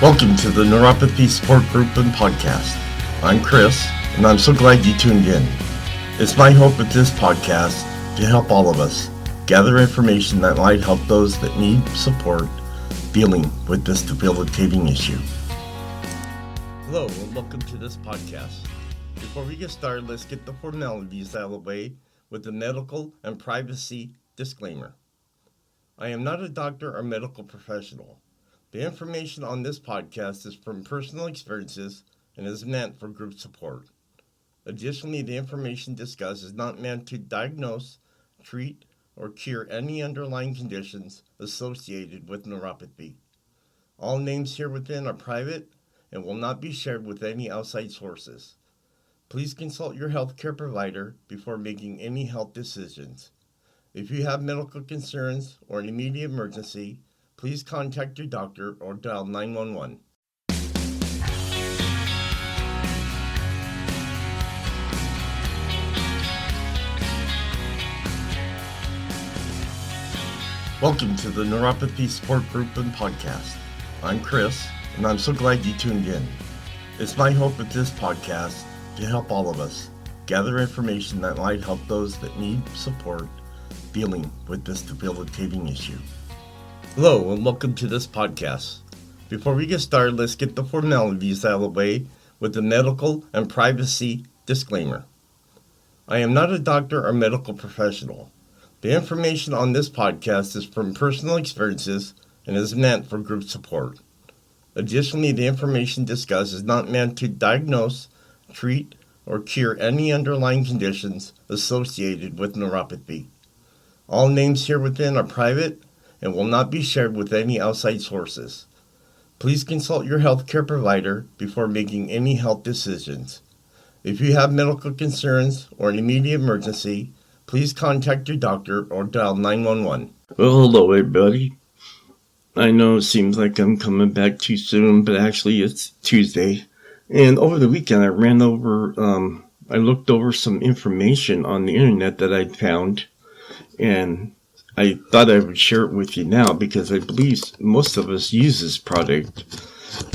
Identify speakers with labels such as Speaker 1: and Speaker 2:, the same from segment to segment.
Speaker 1: Welcome to the Neuropathy Support Group and Podcast. I'm Chris, and I'm so glad you tuned in. It's my hope with this podcast to help all of us gather information that might help those that need support dealing with this debilitating issue. Hello, and welcome to this podcast. Before we get started, let's get the formalities out of the way with the medical and privacy disclaimer. I am not a doctor or medical professional. The information on this podcast is from personal experiences and is meant for group support. Additionally, the information discussed is not meant to diagnose, treat, or cure any underlying conditions associated with neuropathy. All names here within are private and will not be shared with any outside sources. Please consult your healthcare provider before making any health decisions. If you have medical concerns or an immediate emergency, please contact your doctor or dial 911. Welcome to the Neuropathy Support Group and Podcast. I'm Chris, and I'm so glad you tuned in. It's my hope with this podcast to help all of us gather information that might help those that need support dealing with this debilitating issue. Hello, and welcome to this podcast. Before we get started, let's get the formalities out of the way with the medical and privacy disclaimer. I am not a doctor or medical professional. The information on this podcast is from personal experiences and is meant for group support. Additionally, the information discussed is not meant to diagnose, treat, or cure any underlying conditions associated with neuropathy. All names here within are private and will not be shared with any outside sources. Please consult your healthcare provider before making any health decisions. If you have medical concerns or an immediate emergency, please contact your doctor or dial 911.
Speaker 2: Well, hello everybody. I know it seems like I'm coming back too soon, but actually it's Tuesday. And over the weekend I looked over some information on the internet that I'd found, and I thought I would share it with you now because I believe most of us use this product.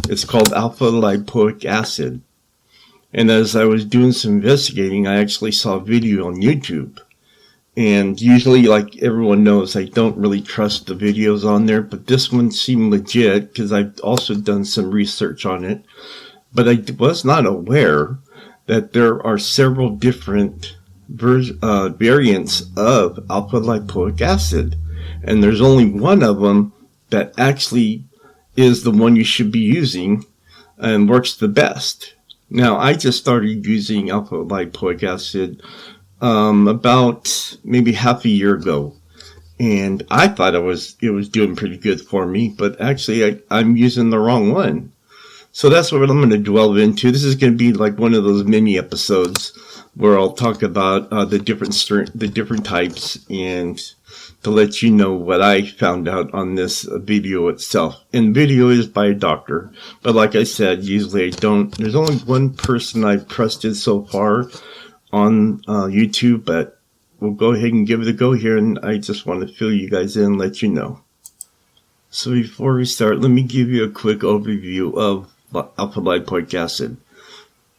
Speaker 2: It's called Alpha Lipoic Acid. And as I was doing some investigating, I actually saw a video on YouTube. And usually, like everyone knows, I don't really trust the videos on there, but this one seemed legit because I've also done some research on it. But I was not aware that there are several different variants of alpha lipoic acid, and there's only one of them that actually is the one you should be using and works the best. Now, I just started using alpha lipoic acid about maybe half a year ago, and I thought it was doing pretty good for me, but actually I'm using the wrong one. So that's what I'm going to delve into. This is going to be like one of those mini episodes where I'll talk about the different types, and to let you know what I found out on this video itself. And video is by a doctor, but like I said, usually I don't. There's only one person I've trusted so far on YouTube, but we'll go ahead and give it a go here, and I just want to fill you guys in and let you know. So before we start, let me give you a quick overview of alpha lipoic acid.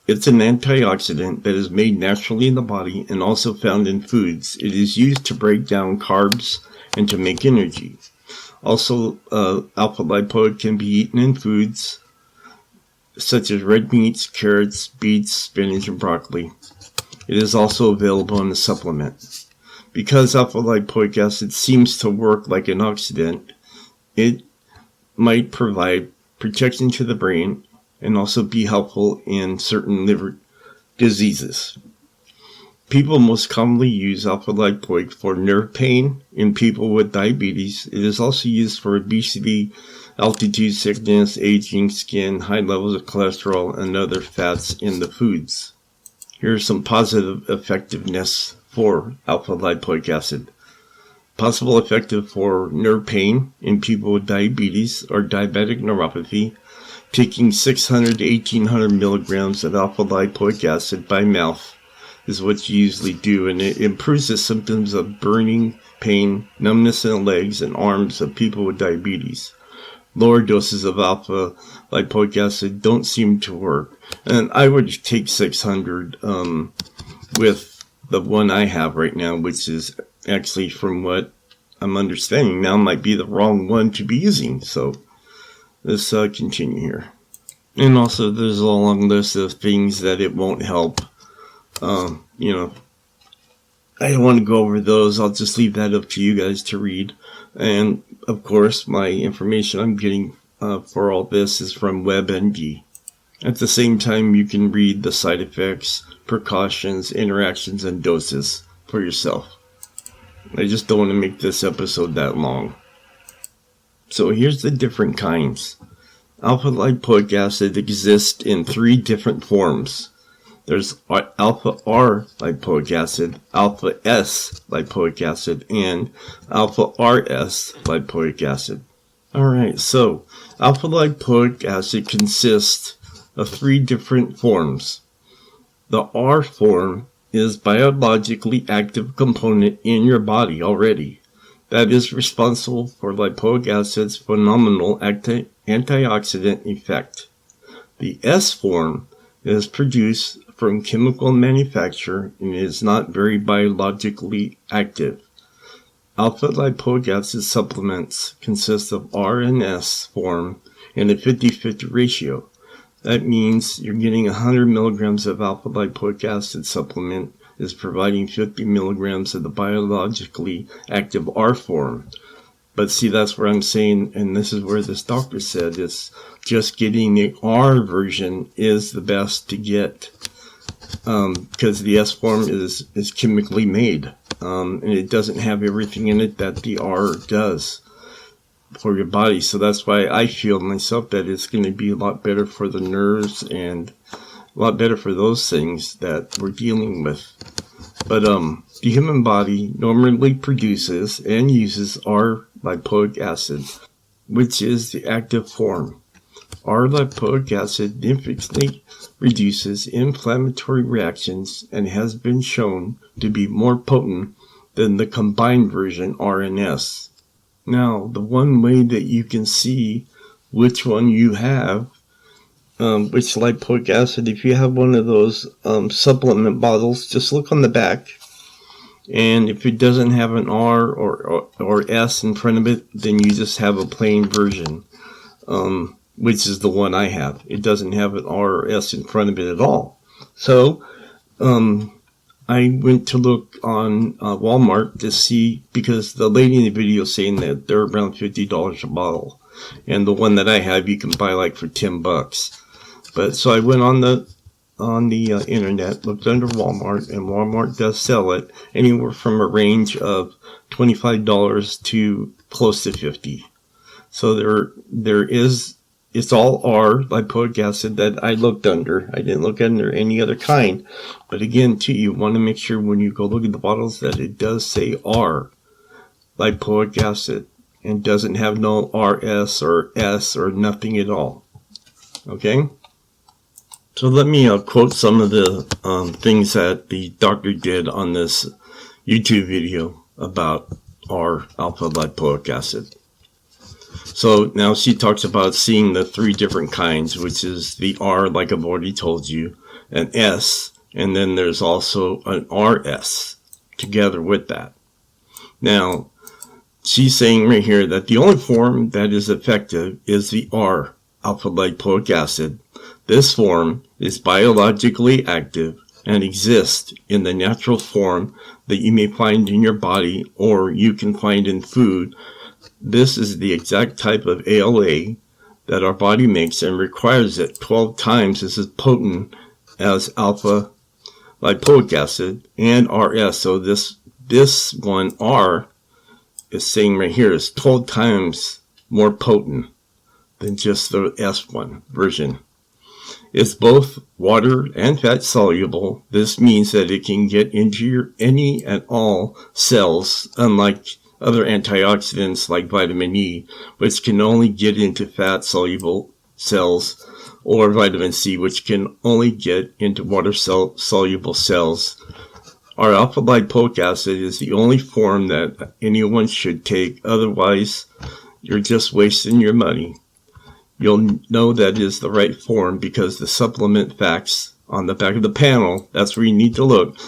Speaker 2: It's an antioxidant that is made naturally in the body and also found in foods. It is used to break down carbs and to make energy. Also, alpha lipoic can be eaten in foods such as red meats, carrots, beets, spinach, and broccoli. It is also available in a supplement. Because alpha lipoic acid seems to work like an oxidant, it might provide protection to the brain and also be helpful in certain liver diseases. People most commonly use alpha lipoic for nerve pain in people with diabetes. It is also used for obesity, altitude sickness, aging, skin, high levels of cholesterol, and other fats in the foods. Here's some positive effectiveness for alpha lipoic acid. Possible effective for nerve pain in people with diabetes or diabetic neuropathy. Taking 600 to 1800 milligrams of alpha lipoic acid by mouth is what you usually do, and it improves the symptoms of burning, pain, numbness in the legs and arms of people with diabetes. lower doses of alpha lipoic acid don't seem to work. And I would take 600 with the one I have right now, which is actually, from what I'm understanding now, might be the wrong one to be using. So let's continue here. And also, there's a long list of things that it won't help. I don't want to go over those. I'll just leave that up to you guys to read. And, of course, my information I'm getting for all this is from WebMD. At the same time, you can read the side effects, precautions, interactions, and doses for yourself. I just don't want to make this episode that long. So here's the different kinds. Alpha lipoic acid exists in 3 different forms. There's alpha R lipoic acid, alpha S lipoic acid, and alpha RS lipoic acid. Alright, so alpha lipoic acid consists of 3 different forms. The R form is biologically active component in your body already that is responsible for lipoic acid's phenomenal antioxidant effect. The S form is produced from chemical manufacture and is not very biologically active. Alpha lipoic acid supplements consist of R and S form in a 50-50 ratio. That means you're getting 100 milligrams of alpha lipoic acid supplement is providing 50 milligrams of the biologically active R form. But see, that's where I'm saying, and this is where this doctor said, it's just getting the R version is the best to get, because the S form is chemically made, and it doesn't have everything in it that the R does for your body. So that's why I feel myself that it's going to be a lot better for the nerves and a lot better for those things that we're dealing with. But the human body normally produces and uses R lipoic acid, which is the active form. R lipoic acid significantly reduces inflammatory reactions and has been shown to be more potent than the combined version R and S. Now, the one way that you can see which one you have, which lipoic acid, if you have one of those supplement bottles, just look on the back. And if it doesn't have an R or S in front of it, then you just have a plain version, which is the one I have. It doesn't have an R or S in front of it at all. So I went to look on Walmart to see, because the lady in the video is saying that they're around $50 a bottle. And the one that I have, you can buy like for $10. But so I went on the internet, looked under Walmart, and Walmart does sell it anywhere from a range of $25 to close to $50. So there is, it's all R lipoic acid that I looked under. I didn't look under any other kind. But again, too, you want to make sure when you go look at the bottles that it does say R lipoic acid and doesn't have no RS or S or nothing at all. Okay? So let me quote some of the things that the doctor did on this YouTube video about R alpha lipoic acid. So now she talks about seeing the 3 different kinds, which is the R, like I've already told you, an S, and then there's also an RS together with that. Now, she's saying right here that the only form that is effective is the R alpha lipoic acid. This form is biologically active and exists in the natural form that you may find in your body or you can find in food. This is the exact type of ALA that our body makes and requires it 12 times as potent as alpha lipoic acid and RS. So this one, R, is saying right here is 12 times more potent than just the S1 version. It's both water and fat soluble. This means that it can get into your any and all cells, unlike other antioxidants like vitamin E, which can only get into fat soluble cells, or vitamin C, which can only get into water soluble cells. Our alpha lipoic acid is the only form that anyone should take. Otherwise, you're just wasting your money. You'll know that is the right form because the supplement facts on the back of the panel, that's where you need to look,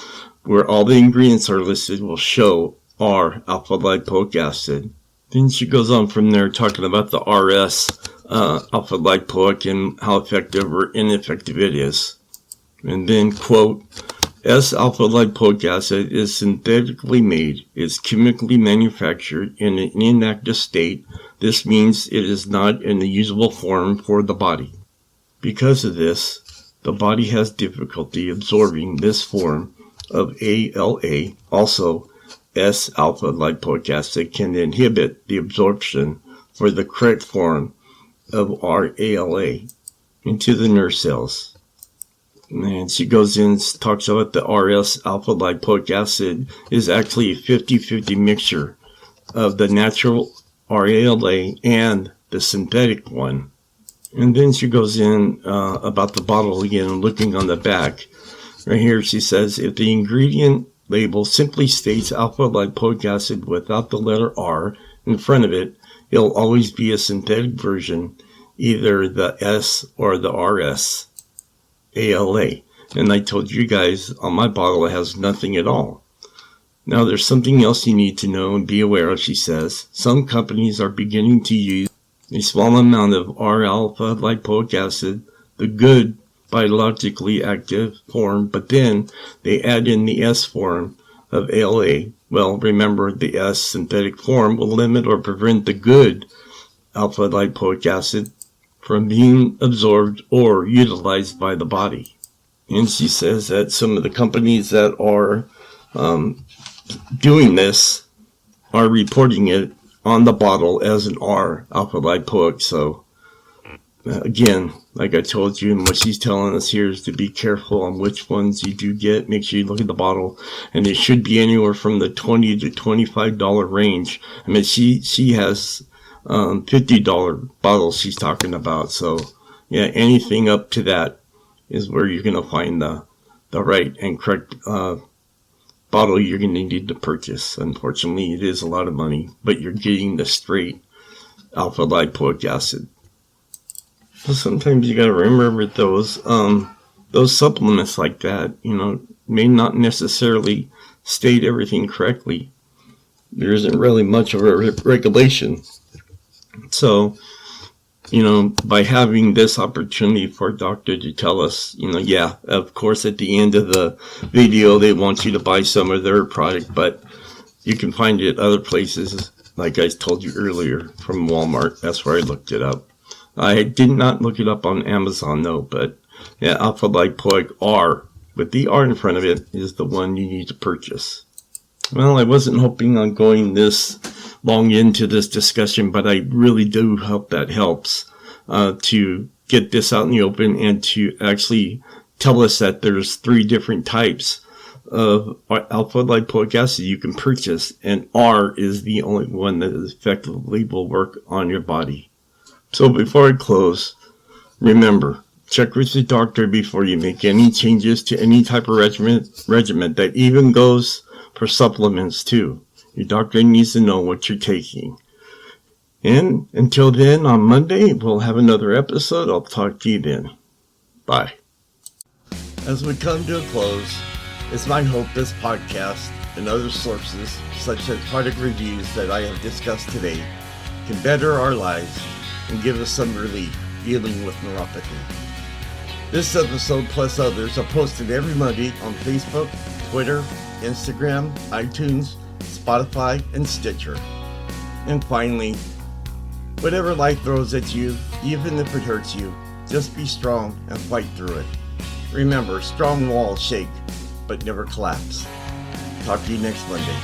Speaker 2: where all the ingredients are listed, will show R alpha lipoic acid. Then she goes on from there talking about the RS alpha lipoic and how effective or ineffective it is. And then, quote, S-alpha lipoic acid is synthetically made, is chemically manufactured in an inactive state. This means it is not in the usable form for the body. Because of this, the body has difficulty absorbing this form of ALA. Also, S-alpha lipoic acid can inhibit the absorption for the correct form of RALA into the nerve cells. And she goes in and talks about the RS alpha lipoic acid is actually a 50-50 mixture of the natural RALA and the synthetic one. And then she goes in about the bottle again, looking on the back. Right here she says, if the ingredient label simply states alpha lipoic acid without the letter R in front of it, it'll always be a synthetic version, either the S or the RS. ALA. And I told you guys on my bottle it has nothing at all. Now there's something else you need to know and be aware of, she says. Some companies are beginning to use a small amount of R-alpha lipoic acid, the good biologically active form, but then they add in the S form of ALA. Well, remember the S synthetic form will limit or prevent the good alpha lipoic acid from being absorbed or utilized by the body. And she says that some of the companies that are doing this are reporting it on the bottle as an R alpha lipoic. So again, like I told you, and what she's telling us here is to be careful on which ones you do get. Make sure you look at the bottle, and it should be anywhere from the $20 to $25 range. I mean, she has $50 bottles she's talking about. So yeah, anything up to that is where you're going to find the right and correct bottle you're going to need to purchase. Unfortunately, it is a lot of money, but you're getting the straight alpha lipoic acid. So sometimes you got to remember those supplements like that, may not necessarily state everything correctly. There isn't really much of a regulation. So, by having this opportunity for a doctor to tell us, yeah, of course, at the end of the video, they want you to buy some of their product, but you can find it other places, like I told you earlier, from Walmart. That's where I looked it up. I did not look it up on Amazon, though, but yeah, Alpha Lipoic R, with the R in front of it, is the one you need to purchase. Well, I wasn't hoping on going this long into this discussion, but I really do hope that helps to get this out in the open and to actually tell us that there's 3 different types of alpha lipoic acid you can purchase, and R is the only one that effectively will work on your body. So before I close, remember, check with your doctor before you make any changes to any type of regimen that even goes for supplements too. Your doctor needs to know what you're taking. And until then, on Monday, we'll have another episode. I'll talk to you then. Bye.
Speaker 1: As we come to a close, it's my hope this podcast and other sources, such as product reviews that I have discussed today, can better our lives and give us some relief dealing with neuropathy. This episode, plus others, are posted every Monday on Facebook, Twitter, Instagram, iTunes, Spotify, and Stitcher. And finally, whatever life throws at you, even if it hurts you, just be strong and fight through it. Remember, strong walls shake, but never collapse. Talk to you next Monday.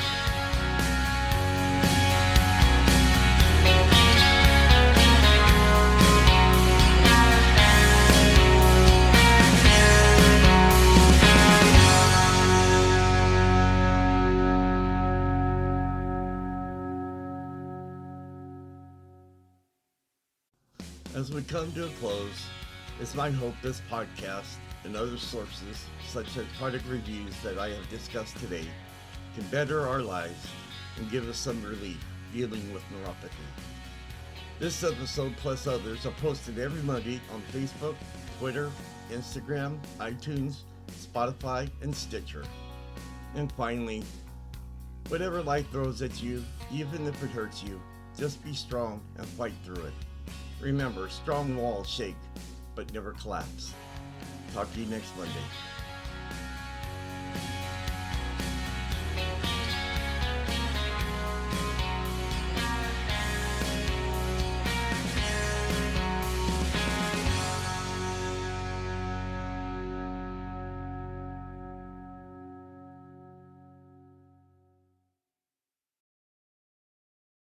Speaker 1: As we come to a close, it's my hope this podcast and other sources, such as product reviews that I have discussed today, can better our lives and give us some relief dealing with neuropathy. This episode plus others are posted every Monday on Facebook, Twitter, Instagram, iTunes, Spotify, and Stitcher. And finally, whatever life throws at you, even if it hurts you, just be strong and fight through it. Remember, strong walls shake, but never collapse. Talk to you next Monday.